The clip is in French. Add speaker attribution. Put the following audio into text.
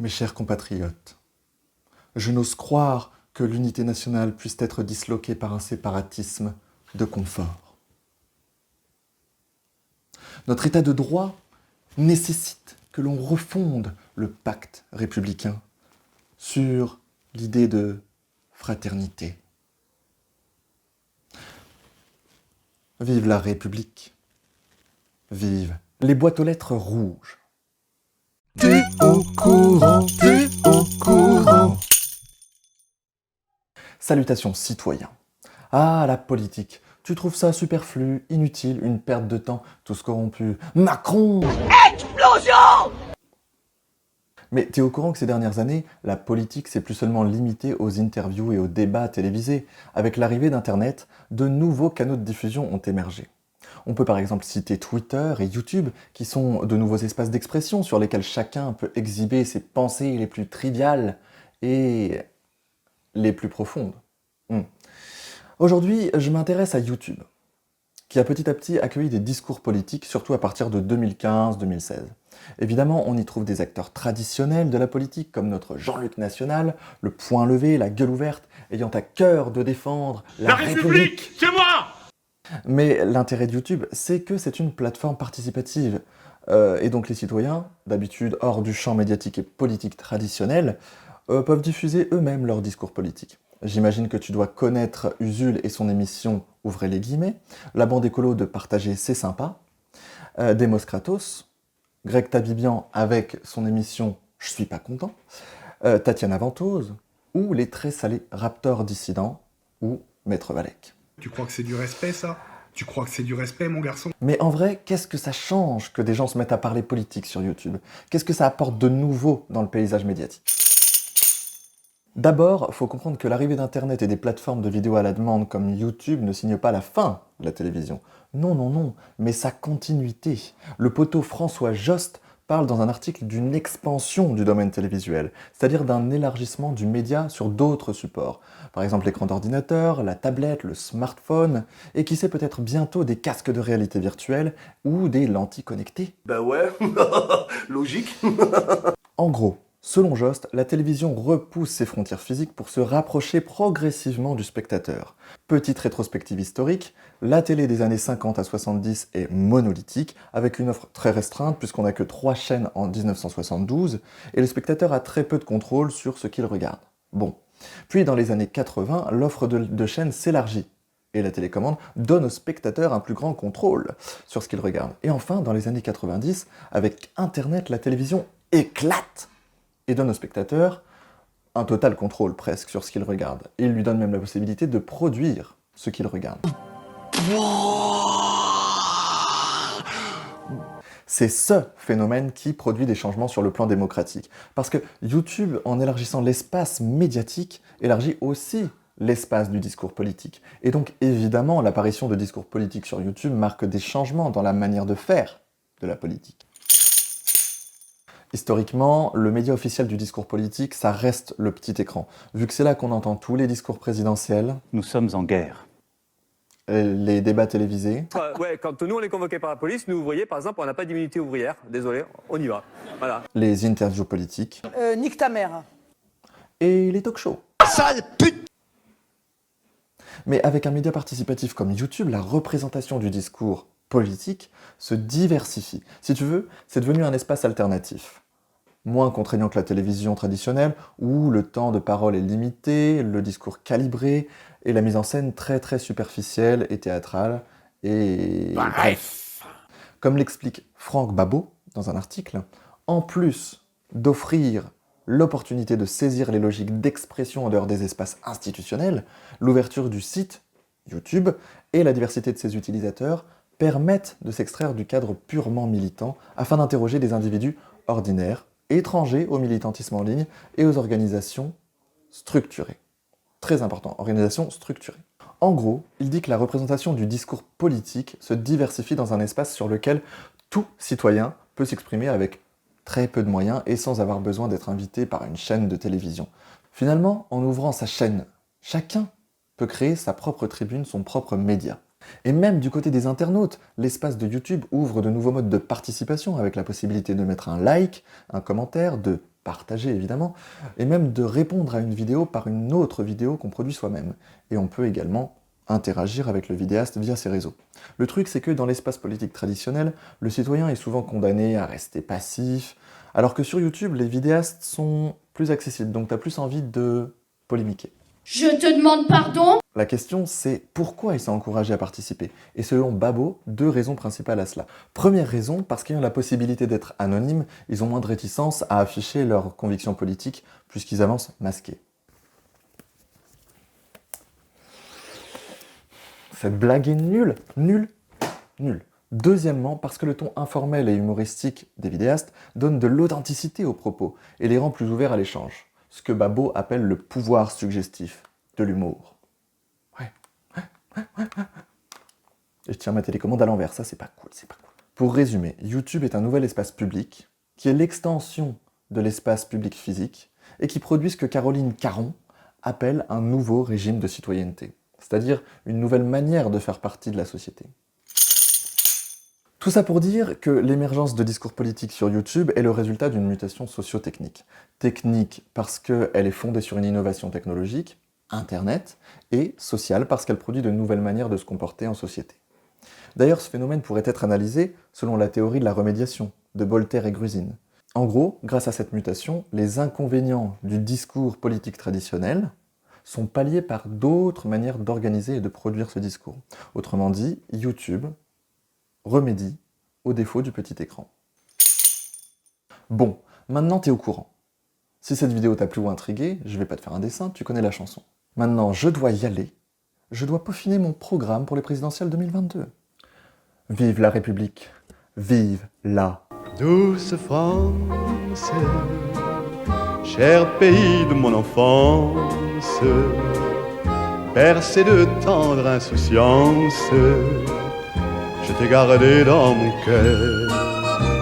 Speaker 1: Mes chers compatriotes, je n'ose croire que l'unité nationale puisse être disloquée par un séparatisme de confort. Notre état de droit nécessite que l'on refonde le pacte républicain sur l'idée de fraternité. Vive la République, vive les boîtes aux lettres rouges. T'es au courant, t'es au courant. Salutations citoyens. Ah, la politique, tu trouves ça superflu, inutile, une perte de temps, tous corrompus. Macron! Explosion! Mais t'es au courant que ces dernières années, la politique s'est plus seulement limitée aux interviews et aux débats télévisés. Avec l'arrivée d'Internet, de nouveaux canaux de diffusion ont émergé. On peut par exemple citer Twitter et YouTube, qui sont de nouveaux espaces d'expression sur lesquels chacun peut exhiber ses pensées les plus triviales et les plus profondes. Aujourd'hui, je m'intéresse à YouTube, qui a petit à petit accueilli des discours politiques, surtout à partir de 2015-2016. Évidemment, on y trouve des acteurs traditionnels de la politique, comme notre Jean-Luc National, le poing levé, la gueule ouverte, ayant à cœur de défendre la République.
Speaker 2: C'est moi!
Speaker 1: Mais l'intérêt de YouTube, c'est que c'est une plateforme participative. Et donc les citoyens, d'habitude hors du champ médiatique et politique traditionnel, peuvent diffuser eux-mêmes leurs discours politiques. J'imagine que tu dois connaître Usul et son émission Ouvrez les guillemets, la bande écolo de Partager c'est sympa, Demos Kratos, Greg Tabibian avec son émission Je suis pas content, Tatiana Ventose, ou les très salés Raptor dissidents, ou Maître Valek.
Speaker 2: Tu crois que c'est du respect, ça? Tu crois que c'est du respect, mon garçon?
Speaker 1: Mais en vrai, qu'est-ce que ça change que des gens se mettent à parler politique sur YouTube? Qu'est-ce que ça apporte de nouveau dans le paysage médiatique? D'abord, il faut comprendre que l'arrivée d'Internet et des plateformes de vidéos à la demande comme YouTube ne signe pas la fin de la télévision. Non, non, non, mais sa continuité. Le poteau François Jost parle dans un article d'une expansion du domaine télévisuel, c'est-à-dire d'un élargissement du média sur d'autres supports. Par exemple l'écran d'ordinateur, la tablette, le smartphone, et qui sait peut-être bientôt des casques de réalité virtuelle ou des lentilles connectées.
Speaker 3: Bah ouais, logique.
Speaker 1: En gros, selon Jost, la télévision repousse ses frontières physiques pour se rapprocher progressivement du spectateur. Petite rétrospective historique, la télé des années 50 à 70 est monolithique, avec une offre très restreinte puisqu'on n'a que 3 chaînes en 1972, et le spectateur a très peu de contrôle sur ce qu'il regarde. Bon. Puis dans les années 80, l'offre de chaînes s'élargit, et la télécommande donne au spectateur un plus grand contrôle sur ce qu'il regarde. Et enfin, dans les années 90, avec Internet, la télévision éclate et donne au spectateur un total contrôle presque sur ce qu'il regarde. Et il lui donne même la possibilité de produire ce qu'il regarde. C'est ce phénomène qui produit des changements sur le plan démocratique. Parce que YouTube, en élargissant l'espace médiatique, élargit aussi l'espace du discours politique. Et donc, évidemment, l'apparition de discours politiques sur YouTube marque des changements dans la manière de faire de la politique. Historiquement, le média officiel du discours politique, ça reste le petit écran. Vu que c'est là qu'on entend tous les discours présidentiels,
Speaker 4: Nous sommes en guerre.
Speaker 1: les débats télévisés,
Speaker 5: Ouais, quand nous on est convoqués par la police, nous ouvriers par exemple, on n'a pas d'immunité ouvrière, désolé, on y va. Voilà.
Speaker 1: les interviews politiques
Speaker 6: Nique ta mère.
Speaker 1: et les talk-shows.
Speaker 3: Sale pute.
Speaker 1: Mais avec un média participatif comme YouTube, la représentation du discours politique se diversifie. Si tu veux, c'est devenu un espace alternatif. Moins contraignant que la télévision traditionnelle, où le temps de parole est limité, le discours calibré, et la mise en scène très très superficielle et théâtrale, et...
Speaker 3: Bref.
Speaker 1: Comme l'explique Franck Babot dans un article, en plus d'offrir l'opportunité de saisir les logiques d'expression en dehors des espaces institutionnels, l'ouverture du site YouTube et la diversité de ses utilisateurs permettent de s'extraire du cadre purement militant afin d'interroger des individus ordinaires, étrangers au militantisme en ligne et aux organisations structurées. Très important, organisations structurées. En gros, il dit que la représentation du discours politique se diversifie dans un espace sur lequel tout citoyen peut s'exprimer avec très peu de moyens et sans avoir besoin d'être invité par une chaîne de télévision. Finalement, en ouvrant sa chaîne, chacun peut créer sa propre tribune, son propre média. Et même du côté des internautes, l'espace de YouTube ouvre de nouveaux modes de participation avec la possibilité de mettre un like, un commentaire, de partager évidemment, et même de répondre à une vidéo par une autre vidéo qu'on produit soi-même. Et on peut également interagir avec le vidéaste via ces réseaux. Le truc, c'est que dans l'espace politique traditionnel, le citoyen est souvent condamné à rester passif, alors que sur YouTube, les vidéastes sont plus accessibles, donc t'as plus envie de polémiquer.
Speaker 4: Je te demande pardon?
Speaker 1: La question, c'est pourquoi ils sont encouragés à participer. Et selon Babo, 2 raisons principales à cela. Première raison, parce qu'ils ont la possibilité d'être anonymes, ils ont moins de réticence à afficher leurs convictions politiques, puisqu'ils avancent masqués. Cette blague est nulle, nulle, nulle. Deuxièmement, parce que le ton informel et humoristique des vidéastes donne de l'authenticité aux propos et les rend plus ouverts à l'échange. Ce que Babo appelle le pouvoir suggestif de l'humour. Ouais. Et je tiens ma télécommande à l'envers, ça c'est pas cool, c'est pas cool. Pour résumer, YouTube est un nouvel espace public qui est l'extension de l'espace public physique et qui produit ce que Caroline Caron appelle un nouveau régime de citoyenneté, c'est-à-dire une nouvelle manière de faire partie de la société. Tout ça pour dire que l'émergence de discours politiques sur YouTube est le résultat d'une mutation socio-technique. Technique parce qu'elle est fondée sur une innovation technologique, Internet, et sociale parce qu'elle produit de nouvelles manières de se comporter en société. D'ailleurs, ce phénomène pourrait être analysé selon la théorie de la remédiation, de Voltaire et Grusine. En gros, grâce à cette mutation, les inconvénients du discours politique traditionnel sont palliés par d'autres manières d'organiser et de produire ce discours. Autrement dit, YouTube remédie au défaut du petit écran. Bon, maintenant t'es au courant. Si cette vidéo t'a plu ou intrigué, je vais pas te faire un dessin, tu connais la chanson. Maintenant, je dois y aller. Je dois peaufiner mon programme pour les présidentielles 2022. Vive la République, vive la...
Speaker 6: Douce France, cher pays de mon enfance, bercé de tendre insouciance, je t'ai gardé dans mon cœur.